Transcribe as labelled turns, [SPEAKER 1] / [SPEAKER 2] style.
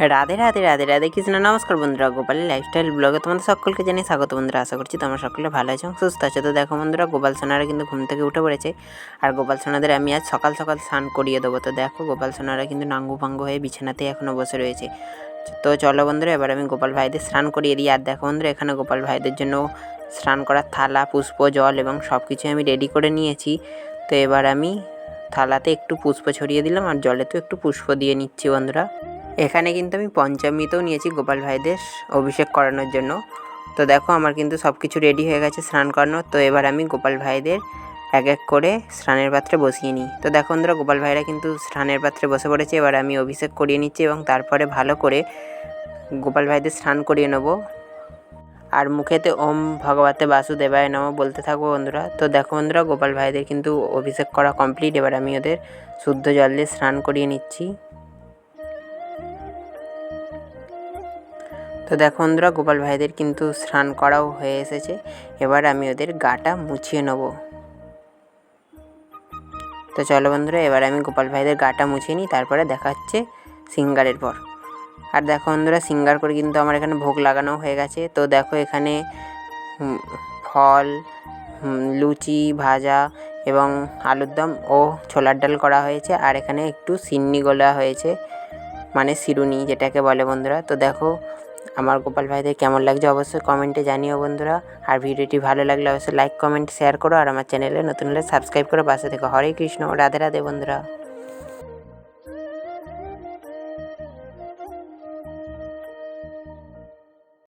[SPEAKER 1] রাধে রাধে রাধে রাধে কৃষ্ণ। নমস্কার বন্ধুরা, গোপালের লাইফস্টাইল ব্লগে তোমাদের সকলকে জানিয়ে স্বাগত। বন্ধুরা, আশা করছি তোমরা সকলে ভালো আছো এবং সুস্থ আছো। তো দেখো বন্ধুরা, গোপাল সোনারা কিন্তু ঘুম থেকে উঠে পড়েছে। আর গোপাল সোনাদের আমি আজ সকাল সকাল স্নান করিয়ে দেবো। তো দেখো, গোপাল সোনারা কিন্তু নাঙ্গু ভাঙ্গু হয়ে বিছানাতেই এখনও বসে রয়েছে। তো চলো বন্ধুরা, এবার আমি গোপাল ভাইদের স্নান করিয়ে দিই। আর দেখো বন্ধুরা, এখানে গোপাল ভাইদের জন্য স্নান করার থালা, পুষ্প, জল এবং সব কিছু আমি রেডি করে নিয়েছি। তো এবার আমি থালাতে একটু পুষ্প ছড়িয়ে দিলাম আর জলেতেও একটু পুষ্প দিয়ে নিচ্ছি বন্ধুরা। এখানে কিন্তু আমি পঞ্চামৃতও নিয়েছি গোপাল ভাইদের অভিষেক করানোর জন্য। তো দেখো, আমার কিন্তু সব কিছু রেডি হয়ে গেছে স্নান করানোর। তো এবার আমি গোপাল ভাইদের এক এক করে স্নানের পাত্রে বসিয়ে নিই। তো দেখো বন্ধুরা, গোপাল ভাইরা কিন্তু স্নানের পাত্রে বসে পড়েছে। এবার আমি অভিষেক করিয়ে নিচ্ছি এবং তারপরে ভালো করে গোপাল ভাইদের স্নান করিয়ে নেব। আর মুখেতে ওম ভগবতে বাসুদেবায় নমঃ বলতে থাকবো বন্ধুরা। তো দেখো বন্ধুরা, গোপাল ভাইদের কিন্তু অভিষেক করা কমপ্লিট। এবার আমি ওদের শুদ্ধ জল দিয়ে স্নান করিয়ে নিচ্ছি। তো দেখো বন্ধুরা, গোপাল ভাইদের কিন্তু স্নান করাও হয়ে এসেছে। এবার আমি ওদের গাটা মুছিয়ে নেব। তো চলো বন্ধুরা, এবার আমি গোপাল ভাইদের গাটা মুছিয়ে নিই, তারপরে দেখা হচ্ছে সিঙ্গারের পর। আর দেখো বন্ধুরা, সিঙ্গার করে কিন্তু আমার এখানে ভোগ লাগানো হয়ে গেছে। তো দেখো, এখানে ফল, লুচি ভাজা এবং আলুর দম ও ছোলার ডাল করা হয়েছে। আর এখানে একটু সিন্নি গোলা হয়েছে, মানে সিরুনি যেটাকে বলে বন্ধুরা। তো দেখো, আমার গোপাল ভাইদের কেমন লাগছে অবশ্যই কমেন্টে জানিও বন্ধুরা। আর ভিডিওটি ভালো লাগলে অবশ্যই লাইক, কমেন্ট, শেয়ার করো। আর আমার চ্যানেলে নতুন হলে সাবস্ক্রাইব করে পাশে থেকো। হরে কৃষ্ণ, রাধে রাধে বন্ধুরা।